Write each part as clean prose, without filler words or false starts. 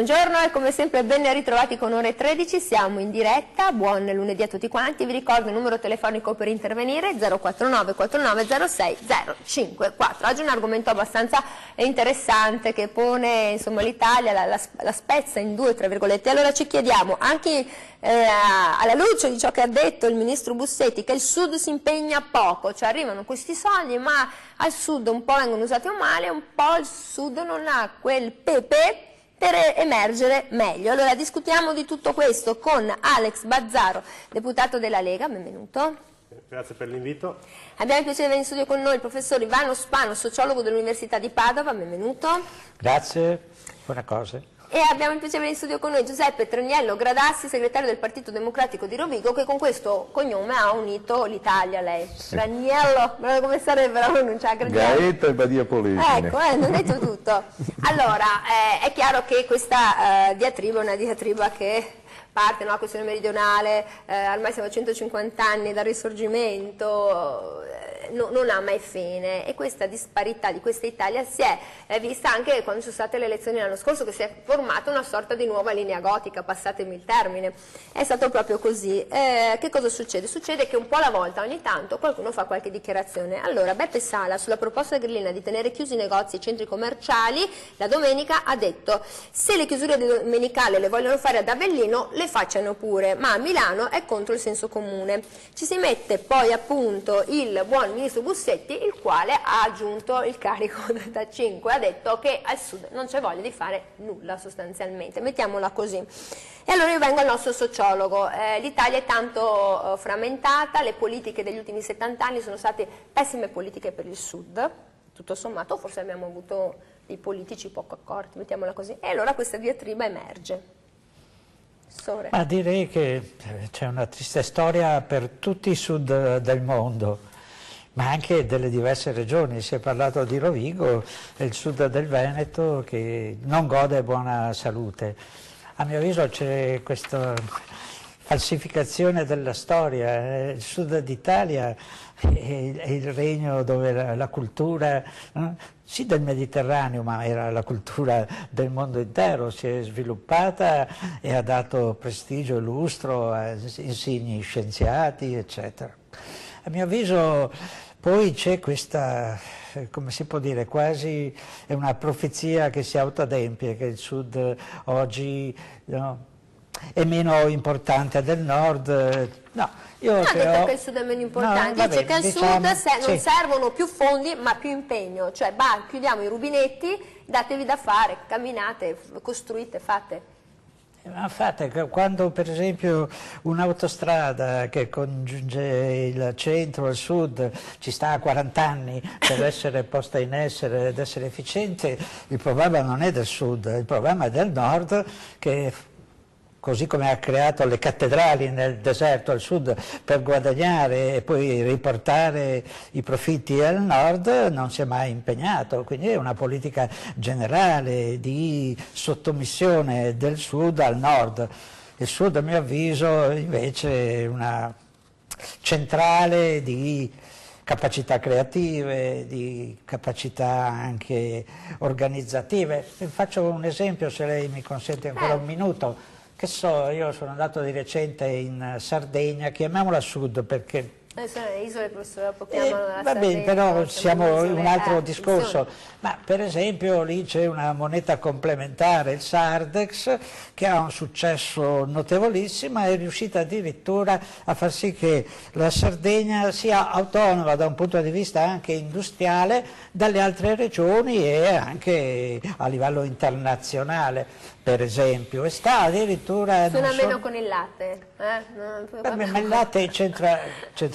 Buongiorno e come sempre ben ritrovati con Ore 13, siamo in diretta, buon lunedì a tutti quanti, vi ricordo il numero telefonico per intervenire 049 4906 054. Oggi un argomento abbastanza interessante che pone l'Italia, la spezza in due, tra virgolette. Allora ci chiediamo, anche alla luce di ciò che ha detto il ministro Bussetti, che il Sud si impegna poco, cioè arrivano questi soldi ma al Sud un po' vengono usati male, un po' il Sud non ha quel pepe per emergere meglio. Allora discutiamo di tutto questo con Alex Bazzaro, deputato della Lega, benvenuto. Grazie per l'invito. Abbiamo il piacere di avere in studio con noi il professor Ivano Spano, sociologo dell'Università di Padova, benvenuto. Grazie, buona cosa. E abbiamo il piacere di avere in studio con noi Giuseppe Troniello Gradassi, segretario del Partito Democratico di Rovigo, che con questo cognome ha unito l'Italia, lei. Troniello, come sarebbe la pronuncia? Gaeta e Badia Poligine. Ecco, non detto tutto. Allora, è chiaro che questa diatriba è una diatriba che parte, no? La questione meridionale, ormai siamo a 150 anni dal Risorgimento, non ha mai fine, e questa disparità di questa Italia si è vista anche quando ci sono state le elezioni l'anno scorso, che si è formata una sorta di nuova linea gotica, passatemi il termine. È stato proprio così. Che cosa succede? Succede che un po' alla volta, ogni tanto, qualcuno fa qualche dichiarazione. Allora, Beppe Sala, sulla proposta grillina di tenere chiusi i negozi e i centri commerciali, la domenica ha detto: se le chiusure domenicali le vogliono fare ad Avellino, le facciano pure, ma a Milano è contro il senso comune. Ci si mette poi appunto il buon ministro Bussetti, il quale ha aggiunto il carico da 5, ha detto che al Sud non c'è voglia di fare nulla sostanzialmente, mettiamola così. E allora io vengo al nostro sociologo. L'Italia è tanto frammentata, le politiche degli ultimi 70 anni sono state pessime politiche per il Sud, tutto sommato, forse abbiamo avuto dei politici poco accorti, mettiamola così, e allora questa diatriba emerge. Ma direi che c'è una triste storia per tutti i sud del mondo, ma anche delle diverse regioni. Si è parlato di Rovigo, il sud del Veneto che non gode buona salute. A mio avviso c'è questa falsificazione della storia. Il sud d'Italia è il regno dove la cultura, sì del Mediterraneo, ma era la cultura del mondo intero, si è sviluppata e ha dato prestigio e lustro a insigni scienziati, eccetera. A mio avviso poi c'è questa, come si può dire, quasi è una profezia che si autoadempie, che il Sud oggi è meno importante del Nord. No, io non ha detto che il Sud è meno importante, dice che al Sud non servono più fondi ma più impegno, cioè chiudiamo i rubinetti, datevi da fare, camminate, costruite, fate. Ma fate, quando per esempio un'autostrada che congiunge il centro al sud ci sta a 40 anni per essere posta in essere ed essere efficiente, il problema non è del sud, il problema è del nord, che così come ha creato le cattedrali nel deserto al sud per guadagnare e poi riportare i profitti al nord, non si è mai impegnato. Quindi è una politica generale di sottomissione del sud al nord. Il sud, a mio avviso, invece è una centrale di capacità creative, di capacità anche organizzative. Faccio un esempio, se lei mi consente ancora un minuto. Che so, io sono andato di recente in Sardegna, chiamiamola sud perché... sono le isole, professore, dopo chiamano la va bene, però siamo in un altro discorso. Funzione. Ma per esempio lì c'è una moneta complementare, il Sardex, che ha un successo notevolissimo, è riuscita addirittura a far sì che la Sardegna sia autonoma da un punto di vista anche industriale dalle altre regioni e anche a livello internazionale, per esempio, e sta addirittura... Suona meno con il latte. Ma il latte c'entra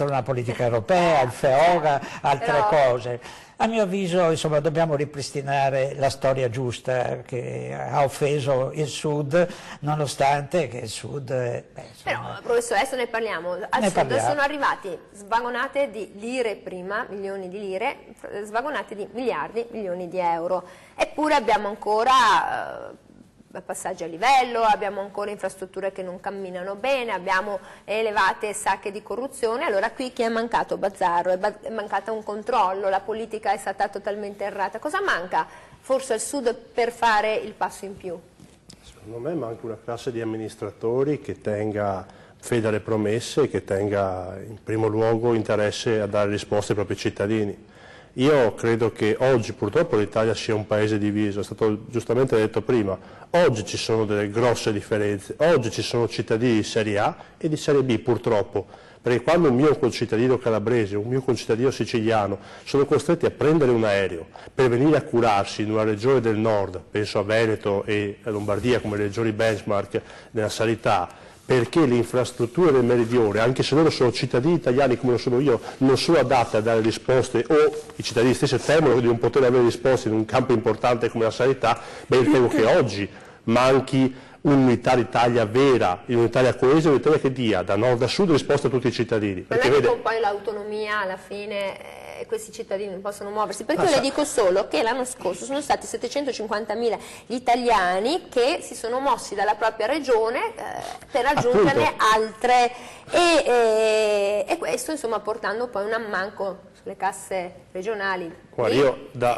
una politica europea, il FEOGA, altre cose. A mio avviso, insomma, dobbiamo ripristinare la storia giusta che ha offeso il Sud, nonostante che il Sud... Però, professore, adesso ne parliamo. Al Sud sono arrivati svagonate di lire prima, milioni di lire, svagonate di miliardi, milioni di euro. Eppure abbiamo ancora... passaggi a livello, abbiamo ancora infrastrutture che non camminano bene, abbiamo elevate sacche di corruzione. Allora qui chi è mancato? Bazzaro, è mancato un controllo, la politica è stata totalmente errata. Cosa manca forse al Sud per fare il passo in più? secondo me manca una classe di amministratori che tenga fede alle promesse e che tenga in primo luogo interesse a dare risposte ai propri cittadini. Io credo che oggi purtroppo l'Italia sia un paese diviso, è stato giustamente detto prima, oggi ci sono delle grosse differenze, oggi ci sono cittadini di serie A e di serie B purtroppo, perché quando un mio concittadino calabrese, un mio concittadino siciliano sono costretti a prendere un aereo per venire a curarsi in una regione del nord, penso a Veneto e a Lombardia come regioni benchmark nella sanità, perché le infrastrutture del meridione, anche se loro sono cittadini italiani come lo sono io, non sono adatte a dare risposte o i cittadini stessi temono di non poter avere risposte in un campo importante come la sanità, beh io temo che oggi manchi un'unità d'Italia vera, un'Italia coesa, un'Italia che dia da nord a sud risposte a tutti i cittadini. Perché non è che poi l'autonomia alla fine questi cittadini non possono muoversi, perché io le dico solo che l'anno scorso sono stati 750.000 gli italiani che si sono mossi dalla propria regione per raggiungerne altre e questo insomma portando poi un ammanco sulle casse regionali e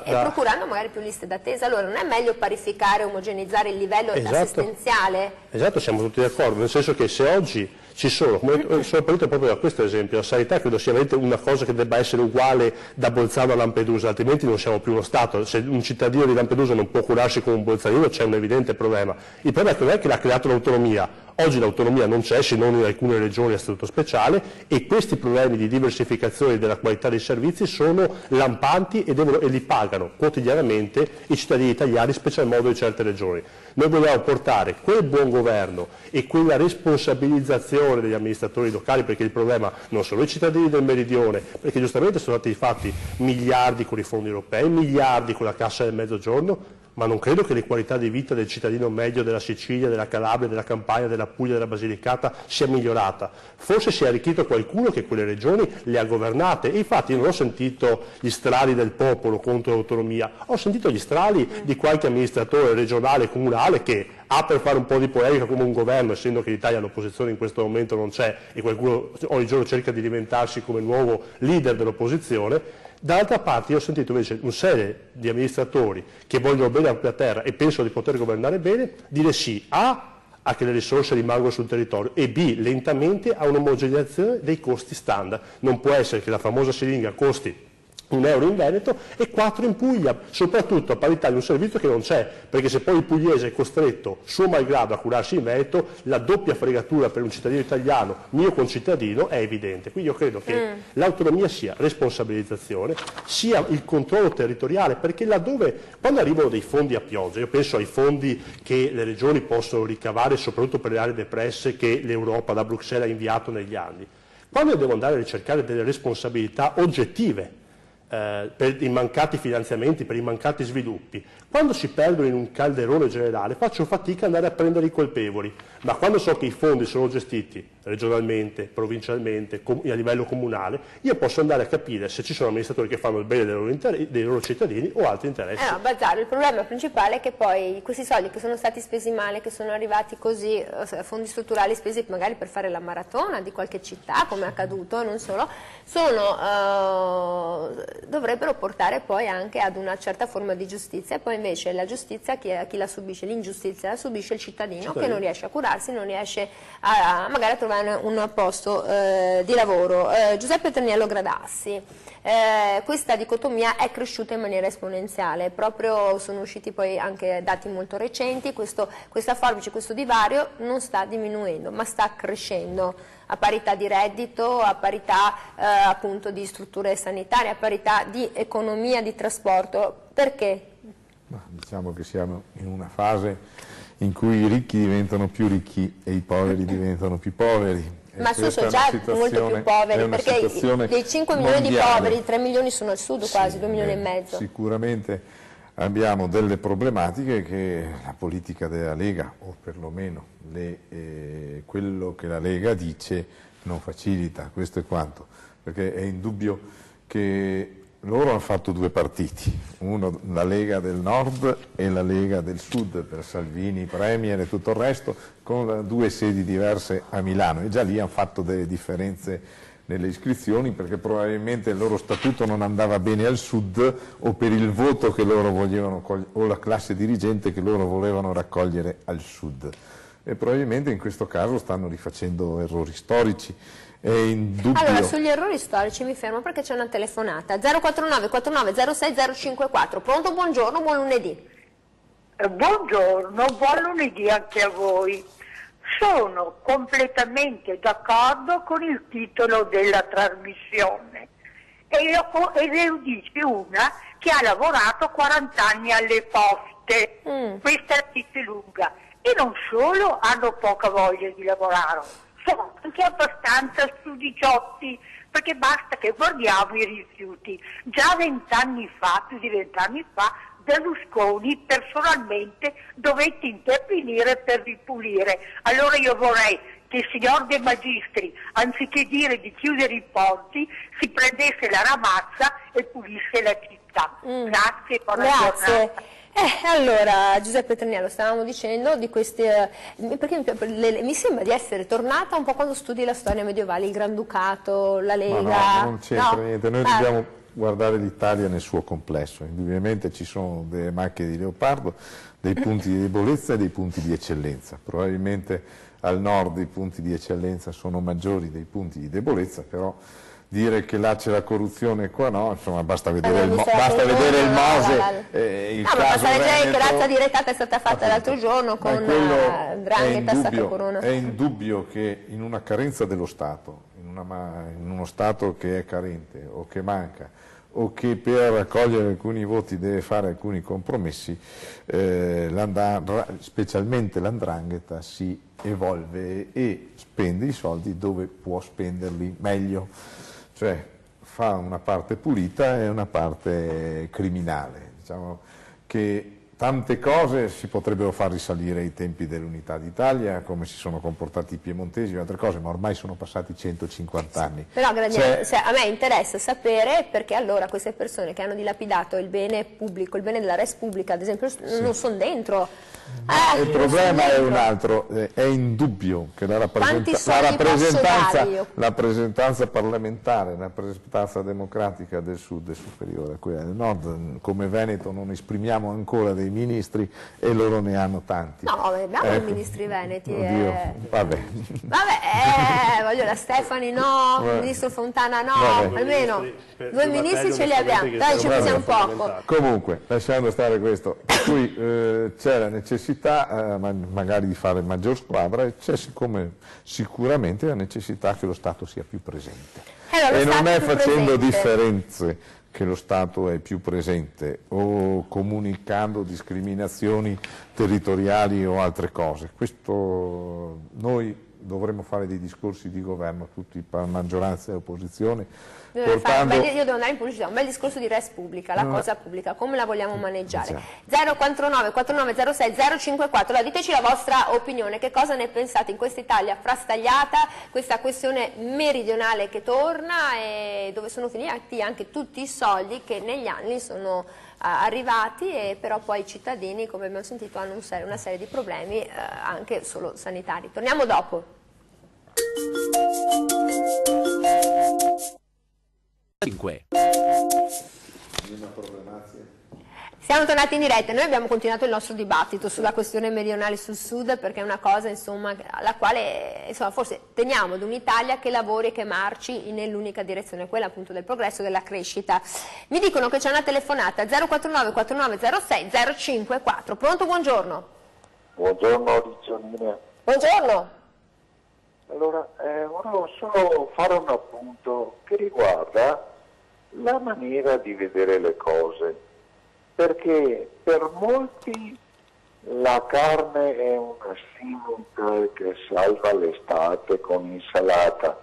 procurando magari più liste d'attesa. Allora non è meglio parificare, omogenizzare il livello assistenziale? Esatto, siamo tutti d'accordo, nel senso che se oggi ci sono, come sono partito proprio da questo esempio, la sanità credo sia veramente una cosa che debba essere uguale da Bolzano a Lampedusa, altrimenti non siamo più uno Stato. Se un cittadino di Lampedusa non può curarsi come un bolzanino c'è un evidente problema. Il problema è che non è che l'ha creato l'autonomia, oggi l'autonomia non c'è se non in alcune regioni a statuto speciale e questi problemi di diversificazione della qualità dei servizi sono lampanti e li pagano quotidianamente i cittadini italiani, specie al modo di certe regioni. Noi vogliamo portare quel buon governo e quella responsabilizzazione degli amministratori locali, perché il problema non sono i cittadini del meridione, perché giustamente sono stati fatti miliardi con i fondi europei, miliardi con la cassa del mezzogiorno, ma non credo che le qualità di vita del cittadino medio della Sicilia, della Calabria, della Campania, della Puglia, della Basilicata sia migliorata. Forse si è arricchito qualcuno che quelle regioni le ha governate e infatti io non ho sentito gli strali del popolo contro l'autonomia, ho sentito gli strali di qualche amministratore regionale e comunale che per fare un po' di polemica come un governo, essendo che l'Italia all'opposizione in questo momento non c'è e qualcuno ogni giorno cerca di diventarsi come nuovo leader dell'opposizione. Dall'altra parte io ho sentito invece un serie di amministratori che vogliono bene alla terra e pensano di poter governare bene, dire sì a che le risorse rimangono sul territorio e B, lentamente a un'omogenizzazione dei costi standard. Non può essere che la famosa siringa costi €1 in Veneto e 4 in Puglia, soprattutto a parità di un servizio che non c'è, perché se poi il pugliese è costretto, suo malgrado, a curarsi in Veneto, la doppia fregatura per un cittadino italiano, mio concittadino, è evidente. Quindi io credo che l'autonomia sia responsabilizzazione, sia il controllo territoriale, perché laddove, quando arrivano dei fondi a pioggia, io penso ai fondi che le regioni possono ricavare, soprattutto per le aree depresse, che l'Europa da Bruxelles ha inviato negli anni, quando devo andare a ricercare delle responsabilità oggettive, per i mancati finanziamenti, per i mancati sviluppi, quando si perdono in un calderone generale faccio fatica ad andare a prendere i colpevoli, ma quando so che i fondi sono gestiti regionalmente, provincialmente, a livello comunale, io posso andare a capire se ci sono amministratori che fanno il bene dei loro cittadini o altri interessi. No, Balzaro, il problema principale è che poi questi soldi che sono stati spesi male, che sono arrivati così, fondi strutturali spesi magari per fare la maratona di qualche città, come è accaduto, non solo, dovrebbero portare poi anche ad una certa forma di giustizia, e poi invece la giustizia chi la subisce? L'ingiustizia la subisce il cittadino che non riesce a curarsi, non riesce magari a trovare un posto di lavoro. Giuseppe Terniello Gradassi, questa dicotomia è cresciuta in maniera esponenziale, proprio sono usciti poi anche dati molto recenti, questa forbice, questo divario non sta diminuendo ma sta crescendo a parità di reddito, a parità appunto di strutture sanitarie, a parità di economia, di trasporto. Perché? Diciamo che siamo in una fase in cui i ricchi diventano più ricchi e i poveri diventano più poveri. Ma sono già molto più poveri, perché dei 5 milioni di poveri, 3 milioni sono al sud quasi, 2 milioni e mezzo. Sicuramente abbiamo delle problematiche che la politica della Lega, o perlomeno quello che la Lega dice, non facilita, questo è quanto, perché è indubbio che loro hanno fatto due partiti, uno la Lega del Nord e la Lega del Sud per Salvini, Premier e tutto il resto, con due sedi diverse a Milano e già lì hanno fatto delle differenze nelle iscrizioni, perché probabilmente il loro statuto non andava bene al sud, o per il voto che loro volevano o la classe dirigente che loro volevano raccogliere al sud. E probabilmente in questo caso stanno rifacendo errori storici. È indubbio. Allora, sugli errori storici mi fermo perché c'è una telefonata. 049 49 06 054. Pronto, buongiorno, buon lunedì. Buongiorno, buon lunedì anche a voi. Sono completamente d'accordo con il titolo della trasmissione e lo dice una che ha lavorato 40 anni alle poste. Questa dice lunga. E non solo hanno poca voglia di lavorare, sono anche abbastanza studiciotti, perché basta che guardiamo i rifiuti. Già 20 anni fa, più di 20 anni fa, Berlusconi personalmente dovette intervenire per ripulire. Allora io vorrei che il signor De Magistri, anziché dire di chiudere i ponti, si prendesse la ramazza e pulisse la città. Grazie, buona giornata. Allora, Giuseppe Triniello, stavamo dicendo di queste, perché mi sembra di essere tornata un po' quando studi la storia medievale, il Granducato, la Lega. Ma no, non c'entra niente, noi dobbiamo guardare l'Italia nel suo complesso. Indubbiamente ci sono delle macchie di leopardo, dei punti di debolezza e dei punti di eccellenza. Probabilmente al nord i punti di eccellenza sono maggiori dei punti di debolezza, però dire che là c'è la corruzione e qua no, insomma basta vedere il Mose, il caso basta leggere che razza di recata è stata fatta l'altro giorno con Ndrangheta e Sacco Corona. È indubbio che in una carenza dello Stato, in uno Stato che è carente o che manca, o che per raccogliere alcuni voti deve fare alcuni compromessi, specialmente l'Ndrangheta si evolve e spende i soldi dove può spenderli meglio, cioè fa una parte pulita e una parte criminale. Diciamo che tante cose si potrebbero far risalire ai tempi dell'Unità d'Italia, come si sono comportati i piemontesi e altre cose, ma ormai sono passati 150 anni. Però a me interessa sapere perché allora queste persone che hanno dilapidato il bene pubblico, il bene della res pubblica, ad esempio, non sono dentro. Il problema è un altro, è indubbio che la rappresentanza parlamentare, la rappresentanza democratica del Sud è superiore a quella del Nord. Come Veneto non esprimiamo ancora dei ministri e loro ne hanno tanti. No, abbiamo i ministri veneti. Vabbè, voglio la Stefani no, il ministro Fontana no, almeno due ministri ce li abbiamo, dai, ci pensiamo poco. Comunque, lasciando stare questo, per cui c'è la necessità magari di fare maggior squadra e c'è sicuramente la necessità che lo Stato sia più presente. E non è facendo differenze che lo Stato è più presente o comunicando discriminazioni territoriali o altre cose. Questo noi dovremmo fare dei discorsi di governo, tutti, maggioranza e opposizione. Io devo andare in pubblicità, un bel discorso di res pubblica, la cosa pubblica, come la vogliamo maneggiare. 049 4906 054, allora diteci la vostra opinione, che cosa ne pensate in questa Italia frastagliata, questa questione meridionale che torna e dove sono finiti anche tutti i soldi che negli anni sono arrivati e però poi i cittadini, come abbiamo sentito, hanno una serie di problemi anche solo sanitari. Torniamo dopo. Siamo tornati in diretta, noi abbiamo continuato il nostro dibattito sulla questione meridionale sul sud perché è una cosa insomma, alla quale insomma, forse teniamo ad un'Italia che lavori e che marci nell'unica direzione, quella appunto del progresso e della crescita. Mi dicono che c'è una telefonata 049 4906 054. Pronto, buongiorno. Buongiorno Ricciolina. Buongiorno. Allora, volevo solo fare un appunto che riguarda la maniera di vedere le cose, perché per molti la carne è una simile che salva l'estate con insalata,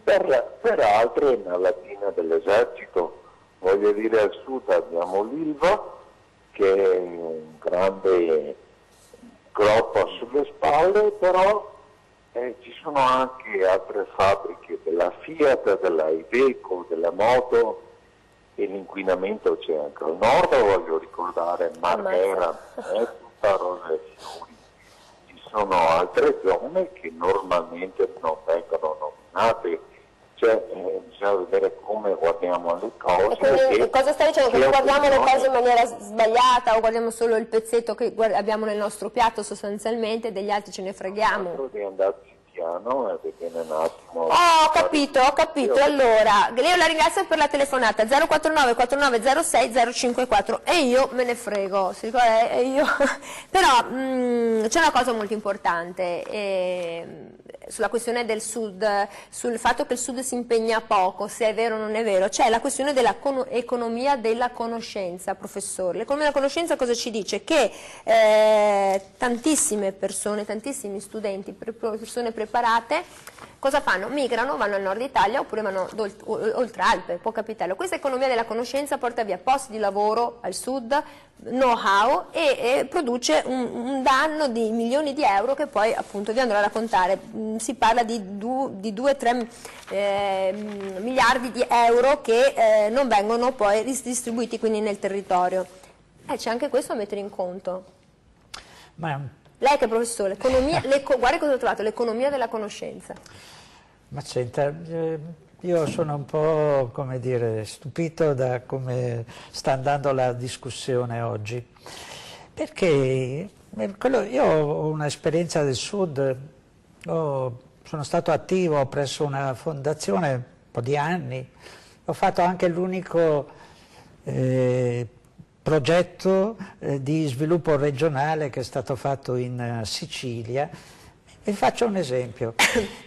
per altri è una latina dell'esercito. Voglio dire, al sud abbiamo l'Ilva, che è un grande groppa sulle spalle, però ci sono anche altre fabbriche della Fiat, della Iveco, della Moto, e l'inquinamento c'è anche al nord. Voglio ricordare Marghera, è tutta rosa e fiori. Ci sono altre zone che normalmente non vengono nominate Cioè, bisogna vedere come guardiamo le cose. E quindi, cosa stai dicendo? Che non guardiamo le cose in noi. maniera sbagliata o guardiamo solo il pezzetto che abbiamo nel nostro piatto sostanzialmente, degli altri ce ne freghiamo? Di andarci piano e vedere un attimo. Ho capito. Allora, io la ringrazio per la telefonata. 049 4906 054 e io me ne frego, si ricorda? E io... Però c'è una cosa molto importante sulla questione del Sud, sul fatto che il Sud si impegna poco, se è vero o non è vero. C'è la questione dell'economia della conoscenza, professore. L'economia della conoscenza cosa ci dice? Che tantissime persone, tantissimi studenti, persone preparate, cosa fanno? Migrano, vanno al nord Italia oppure vanno oltre Alpe, può capitare. Questa economia della conoscenza porta via posti di lavoro al Sud, know-how e produce un danno di milioni di euro che poi appunto vi andrò a raccontare. Si parla di 2-3 miliardi di euro che non vengono poi distribuiti quindi nel territorio. C'è anche questo da mettere in conto. Lei che è professore, guarda cosa ho trovato, l'economia della conoscenza. Ma senta, io sono un po', come dire, stupito da come sta andando la discussione oggi, perché io ho un'esperienza del Sud, sono stato attivo presso una fondazione un po' di anni, ho fatto anche l'unico progetto di sviluppo regionale che è stato fatto in Sicilia. Vi faccio un esempio.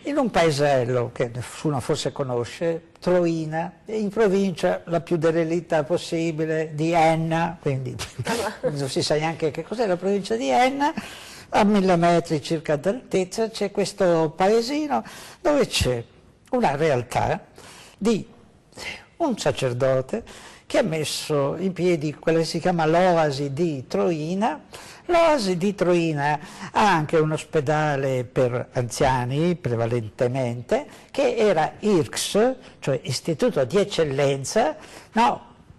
In un paesello che nessuno forse conosce, Troina, in provincia la più derelitta possibile di Enna, quindi non si sa neanche che cos'è la provincia di Enna, a 1000 metri circa d'altezza c'è questo paesino dove c'è una realtà di un sacerdote che ha messo in piedi quella che si chiama l'Oasi di Troina. L'Oasi di Troina ha anche un ospedale per anziani, prevalentemente, che era IRCS, cioè Istituto di Eccellenza,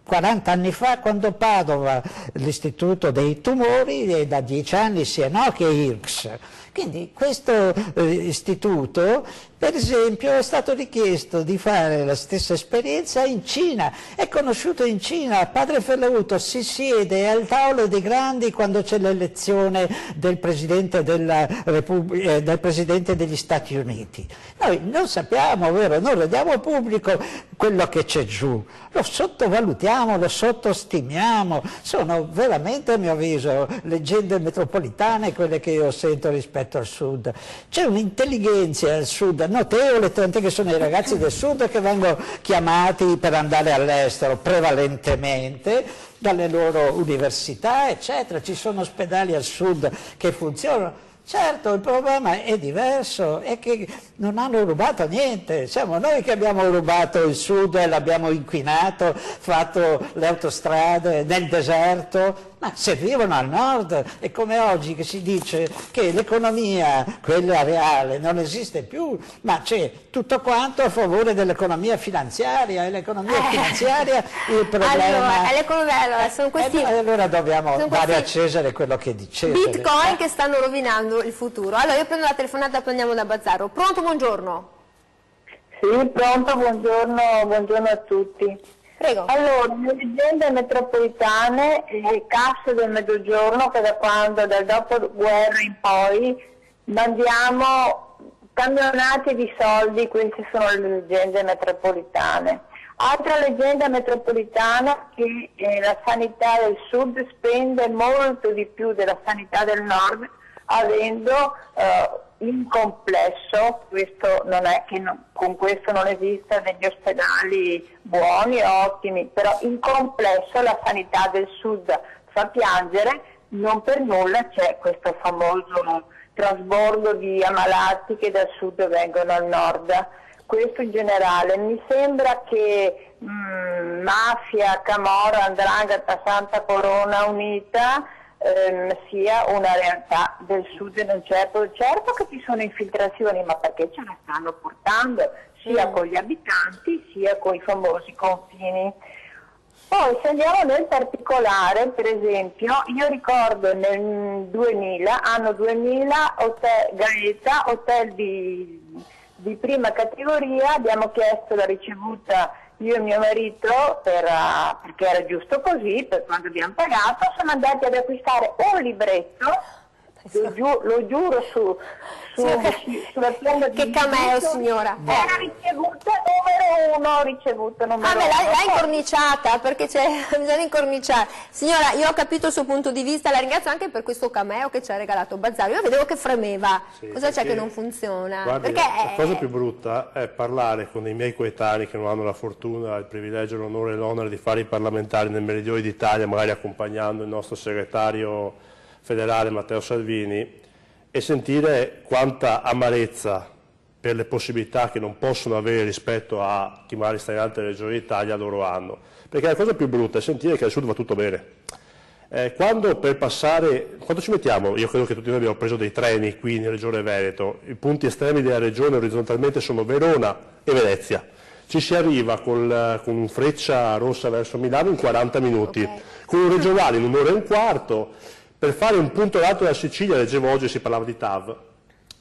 40 anni fa, quando Padova, l'Istituto dei Tumori, e da 10 anni si è che IRCS. Quindi questo istituto, per esempio, è stato richiesto di fare la stessa esperienza in Cina, è conosciuto in Cina, padre Ferlauto si siede al tavolo dei grandi quando c'è l'elezione del Presidente del Presidente degli Stati Uniti. Noi non sappiamo, vero, non rendiamo pubblico quello che c'è giù, lo sottovalutiamo, lo sottostimiamo, sono veramente, a mio avviso, leggende metropolitane quelle che io sento rispetto al Sud. C'è un'intelligenza al Sud notevole, tant'è che sono i ragazzi del Sud che vengono chiamati per andare all'estero prevalentemente dalle loro università, eccetera. Ci sono ospedali al Sud che funzionano. Certo, il problema è diverso, è che non hanno rubato niente, siamo noi che abbiamo rubato il Sud e l'abbiamo inquinato, fatto le autostrade nel deserto, ma servivano al Nord. È come oggi che si dice che l'economia, quella reale, non esiste più, ma c'è tutto quanto a favore dell'economia finanziaria, e l'economia finanziaria il problema... Allora, sono questi... allora dobbiamo dare a Cesare quello che di Cesare. Bitcoin che stanno rovinando il futuro. Allora io prendo la telefonata e poi andiamo da Bazzaro. Pronto, buongiorno. Sì, pronto, buongiorno a tutti. Prego. Allora, le leggende metropolitane e le casse del Mezzogiorno, che dal dopoguerra in poi mandiamo camionate di soldi, queste sono le leggende metropolitane. Altra leggenda metropolitana è che la sanità del Sud spende molto di più della sanità del Nord, avendo in complesso, questo non è che con questo non esista degli ospedali buoni o ottimi, però in complesso la sanità del Sud fa piangere, non per nulla c'è questo famoso trasbordo di ammalati che dal Sud vengono al Nord. Questo in generale. Mi sembra che mafia, camorra, 'ndrangheta, Santa Corona unita sia una realtà del Sud e non certo che ci sono infiltrazioni, ma perché ce la stanno portando sia con gli abitanti sia con i famosi confini. Poi se andiamo nel particolare, per esempio, io ricordo nel 2000, anno 2000, Hotel Gaeta, hotel di di prima categoria, abbiamo chiesto la ricevuta io e mio marito perché era giusto così, per quanto abbiamo pagato, siamo andati ad acquistare un libretto, lo giuro sulla pianta di che cameo, signora! Era ricevuta numero 1, ricevuta numero 1. L'ha incorniciata, perché bisogna incorniciare. Signora, io ho capito il suo punto di vista, la ringrazio anche per questo cameo che ci ha regalato Bazzario. Io vedevo che fremeva. Sì, cosa c'è che non funziona? Guardi, perché la cosa più brutta è parlare con i miei coetanei che non hanno la fortuna, il privilegio, l'onore e l'onere di fare i parlamentari nel meridione d'Italia, magari accompagnando il nostro segretario federale Matteo Salvini, e sentire quanta amarezza per le possibilità che non possono avere rispetto a chi magari sta in altre regioni d'Italia loro hanno. Perché la cosa più brutta è sentire che al sud va tutto bene. Quando ci mettiamo, io credo che tutti noi abbiamo preso dei treni qui in Regione Veneto, i punti estremi della regione orizzontalmente sono Verona e Venezia. Ci si arriva con Freccia Rossa verso Milano in 40 minuti, okay. Con un regionale in un'ora e un quarto. Per fare un punto alto della Sicilia, leggevo oggi, si parlava di TAV,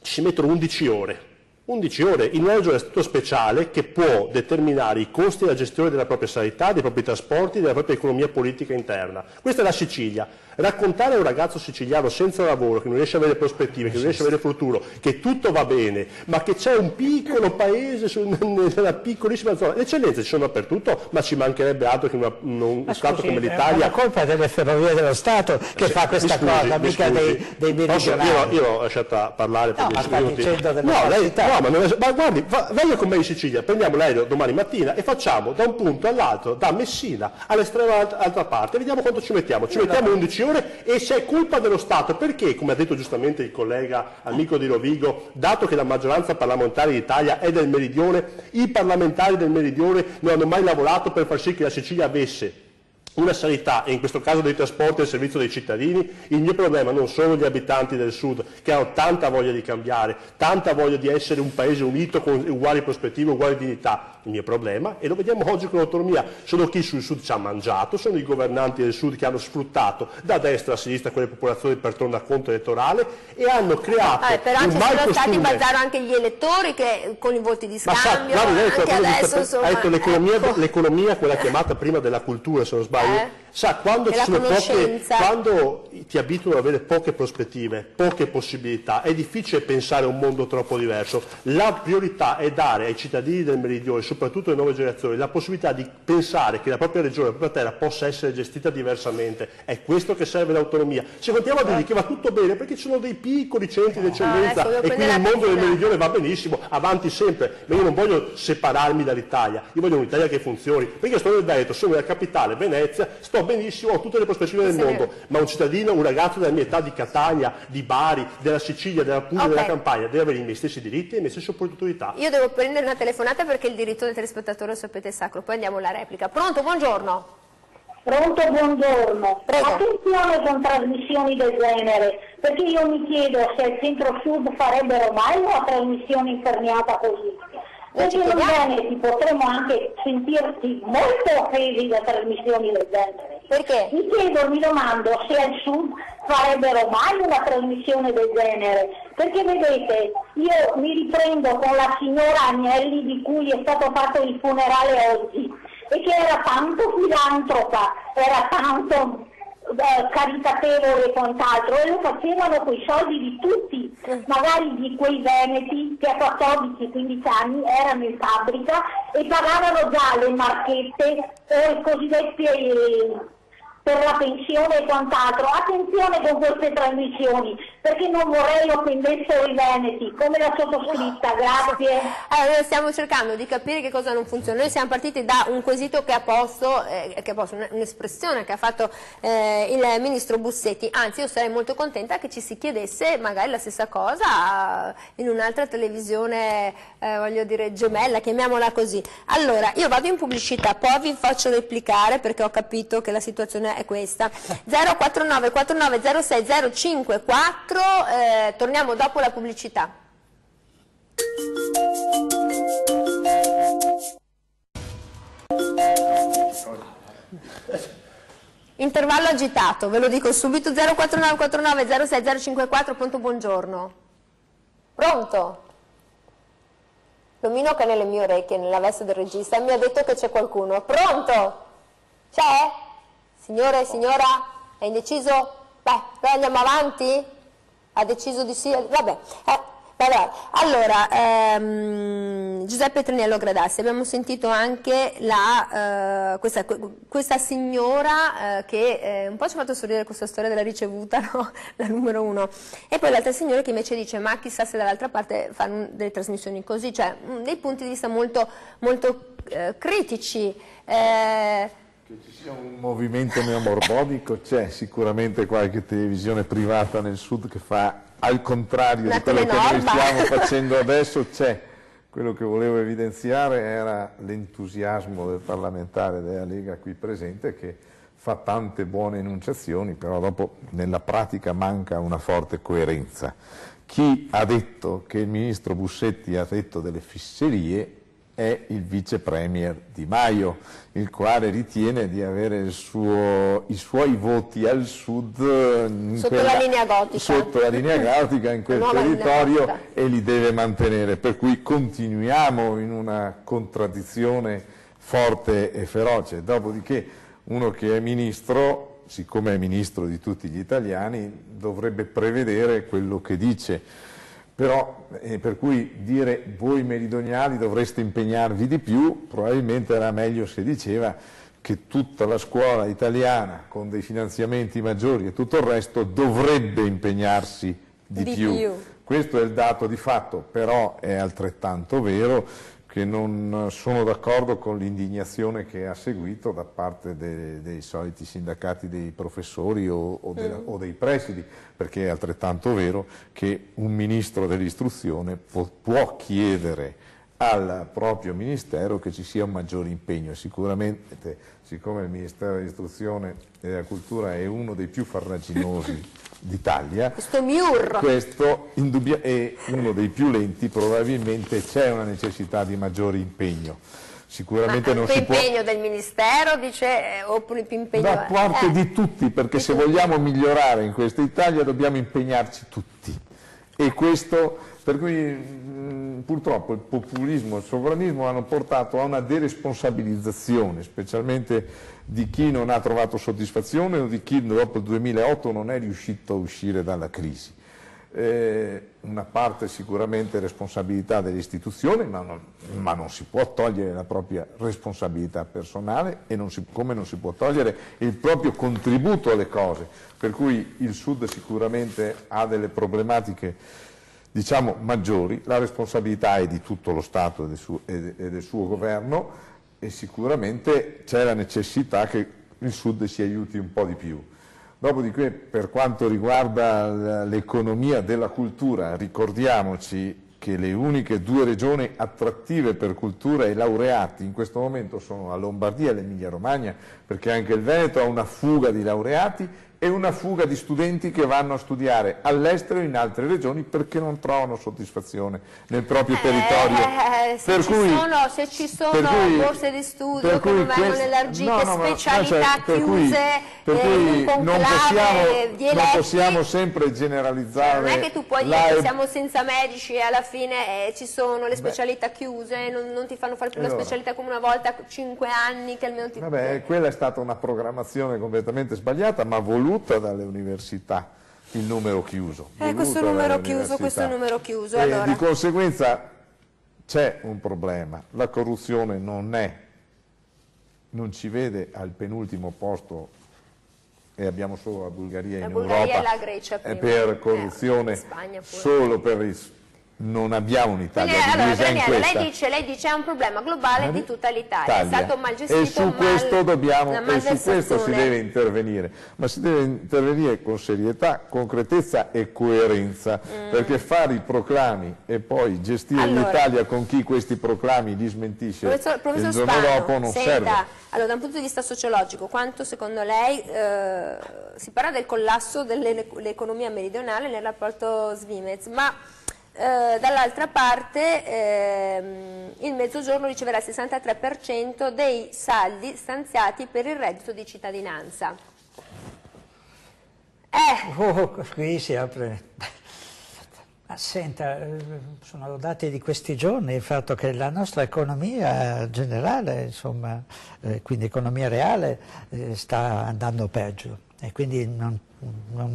ci si mettono 11 ore. 11 ore in una regione a statuto speciale che può determinare i costi della gestione della propria sanità, dei propri trasporti, della propria economia politica interna. Questa è la Sicilia. Raccontare a un ragazzo siciliano senza lavoro, che non riesce a avere prospettive, che non riesce a avere futuro, che tutto va bene, ma che c'è un piccolo paese nella piccolissima zona. Le eccellenze ci sono dappertutto, ma ci mancherebbe altro che uno Stato come l'Italia. La colpa è delle ferrovie dello Stato che fa questa cosa, mica dei meridionali. Io l'ho lasciata parlare per 10 minuti. Ma guardi, venga con me in Sicilia, prendiamo l'aereo domani mattina e facciamo da un punto all'altro, da Messina all'estrema altra parte, vediamo quanto ci mettiamo. Ci mettiamo 11 ore e se è colpa dello Stato, perché, come ha detto giustamente il collega amico di Rovigo, dato che la maggioranza parlamentare d'Italia è del Meridione, i parlamentari del Meridione non hanno mai lavorato per far sì che la Sicilia avesse una sanità, e in questo caso dei trasporti al servizio dei cittadini. Il mio problema non sono gli abitanti del sud, che hanno tanta voglia di cambiare, tanta voglia di essere un paese unito con uguali prospettive, uguali dignità. Il mio problema, e lo vediamo oggi con l'autonomia, sono chi sul sud ci ha mangiato, sono i governanti del sud che hanno sfruttato da destra a sinistra quelle popolazioni per tornaconto elettorale e hanno creato però un ci mal sono stati costume. Bazzario anche gli elettori che con i voti di Ma scambio, guarda, anche adesso insomma, ha detto l'economia, quella chiamata prima della cultura, se non sbaglio. Sa, quando ti abituano ad avere poche prospettive, poche possibilità, è difficile pensare a un mondo troppo diverso. La priorità è dare ai cittadini del Meridione, soprattutto alle nuove generazioni, la possibilità di pensare che la propria regione, la propria terra possa essere gestita diversamente. È questo che serve l'autonomia. Se continuiamo a dire che va tutto bene, perché ci sono dei piccoli centri di eccellenza e quindi il mondo del Meridione va benissimo, avanti sempre, ma io non voglio separarmi dall'Italia, io voglio un'Italia che funzioni, perché sto nel Veneto, sono nella capitale, Venezia, sto benissimo, ho tutte le prospettive del mondo, ma un cittadino, un ragazzo della mia età di Catania, di Bari, della Sicilia, della Puglia, della Campania, deve avere i miei stessi diritti e le mie stesse opportunità. Io devo prendere una telefonata perché il diritto del telespettatore, sapete, è sacro, poi andiamo alla replica. Pronto, buongiorno. Pronto, buongiorno. Prego. Attenzione con trasmissioni del genere, perché io mi chiedo se il centro-sud farebbero mai una trasmissione inferniata così. Perché noi veneti potremmo anche sentirci molto offesi da trasmissioni del genere. Perché? Mi domando se al sud farebbero mai una trasmissione del genere. Perché vedete, io mi riprendo con la signora Agnelli di cui è stato fatto il funerale oggi e che era tanto filantropa, era tanto caritatevole e quant'altro, e lo facevano coi soldi di tutti, magari di quei veneti che a 14-15 anni erano in fabbrica e pagavano già le marchette o i cosiddetti per la pensione e quant'altro. Attenzione con queste trasmissioni, perché non vorrei offendessero i veneti, come la sottoscritta, grazie. Allora, noi stiamo cercando di capire che cosa non funziona. Noi siamo partiti da un quesito che ha posto, un'espressione che ha fatto il ministro Bussetti, anzi io sarei molto contenta che ci si chiedesse magari la stessa cosa in un'altra televisione, voglio dire gemella, chiamiamola così. Allora, io vado in pubblicità, poi vi faccio replicare perché ho capito che la situazione è questa. 049 49 06 054, torniamo dopo la pubblicità. Intervallo agitato, ve lo dico subito. 049 49 06 054, pronto, buongiorno. Pronto? L'omino che è nelle mie orecchie, nella veste del regista, mi ha detto che c'è qualcuno. Pronto? C'è? Signore, signora? È indeciso? Beh, poi andiamo avanti? Ha deciso di sì? Vabbè. Allora, Giuseppe Triniello Gradassi, abbiamo sentito anche questa signora che un po' ci ha fatto sorridere questa storia della ricevuta, no? La numero 1, e poi l'altra signora che invece dice ma chissà se dall'altra parte fanno delle trasmissioni così, cioè dei punti di vista molto, molto critici. Che ci sia un movimento neomorbonico c'è, sicuramente qualche televisione privata nel sud che fa al contrario di quello che noi stiamo facendo adesso, c'è. Quello che volevo evidenziare era l'entusiasmo del parlamentare della Lega qui presente che fa tante buone enunciazioni, però dopo nella pratica manca una forte coerenza. Chi ha detto che il ministro Bussetti ha detto delle fisserie è il vice premier Di Maio, il quale ritiene di avere i suoi voti al sud sotto la linea gotica in quel territorio e li deve mantenere, per cui continuiamo in una contraddizione forte e feroce. Dopodiché uno che è ministro, siccome è ministro di tutti gli italiani, dovrebbe prevedere quello che dice. Però, per cui dire voi meridionali dovreste impegnarvi di più, probabilmente era meglio se diceva che tutta la scuola italiana con dei finanziamenti maggiori e tutto il resto dovrebbe impegnarsi di più. Questo è il dato di fatto, però è altrettanto vero che non sono d'accordo con l'indignazione che ha seguito da parte dei soliti sindacati dei professori o dei presidi, perché è altrettanto vero che un ministro dell'istruzione può chiedere al proprio ministero che ci sia un maggiore impegno. Sicuramente, siccome il Ministero dell'Istruzione e della Cultura è uno dei più farraginosi d'Italia, questo è uno dei più lenti, probabilmente c'è una necessità di maggiore impegno. Sicuramente non si può... impegno del Ministero, dice, oppure più impegno... Da parte di tutti, perché se vogliamo migliorare in questa Italia dobbiamo impegnarci tutti. E questo, per cui purtroppo il populismo e il sovranismo hanno portato a una deresponsabilizzazione, specialmente di chi non ha trovato soddisfazione o di chi dopo il 2008 non è riuscito a uscire dalla crisi. Una parte sicuramente responsabilità delle istituzioni, ma non si può togliere la propria responsabilità personale e come non si può togliere il proprio contributo alle cose, per cui il Sud sicuramente ha delle problematiche diciamo maggiori, la responsabilità è di tutto lo Stato e del suo governo e sicuramente c'è la necessità che il Sud si aiuti un po' di più. Dopodiché, per quanto riguarda l'economia della cultura, ricordiamoci che le uniche 2 regioni attrattive per cultura e laureati in questo momento sono la Lombardia e l'Emilia Romagna, perché anche il Veneto ha una fuga di laureati e una fuga di studenti che vanno a studiare all'estero in altre regioni perché non trovano soddisfazione nel proprio territorio. Se ci sono borse di studio che non vengono elargite, specialità chiuse, non possiamo sempre generalizzare. Non è che tu puoi dire che siamo senza medici e alla fine ci sono le specialità chiuse, non ti fanno fare più la specialità come una volta, 5 anni che almeno ti... Vabbè, quella è stata una programmazione completamente sbagliata, ma voluta dalle università, il numero chiuso. Questo numero chiuso. Allora. Di conseguenza c'è un problema, la corruzione non ci vede al penultimo posto e abbiamo solo la Bulgaria in Europa e la Grecia prima. Per corruzione, solo per non abbiamo un'Italia divisa in questa. Lei dice è un problema globale di tutta l'Italia, è stato mal gestito, e su questo si deve intervenire, ma si deve intervenire con serietà, concretezza e coerenza, perché fare i proclami e poi gestire l'Italia con chi questi proclami li smentisce il giorno dopo non serve. Allora, da un punto di vista sociologico, quanto secondo lei si parla del collasso dell'economia meridionale nel rapporto Svimez, ma dall'altra parte il Mezzogiorno riceverà il 63% dei saldi stanziati per il reddito di cittadinanza. Qui si apre... Senta, sono dati di questi giorni il fatto che la nostra economia generale, insomma, quindi economia reale, sta andando peggio, e quindi non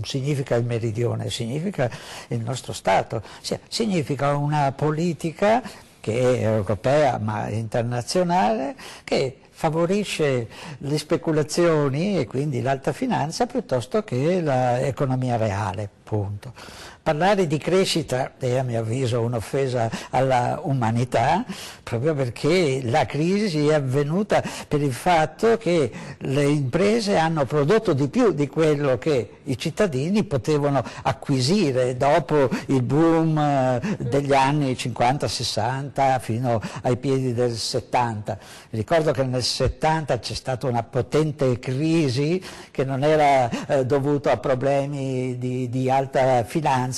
significa il meridione, significa il nostro Stato, significa una politica che è europea ma internazionale, che favorisce le speculazioni e quindi l'alta finanza piuttosto che l'economia reale, punto. Parlare di crescita è a mio avviso un'offesa alla umanità, proprio perché la crisi è avvenuta per il fatto che le imprese hanno prodotto di più di quello che i cittadini potevano acquisire dopo il boom degli anni 50-60 fino ai piedi del 70. Ricordo che nel 70 c'è stata una potente crisi che non era dovuta a problemi di alta finanza,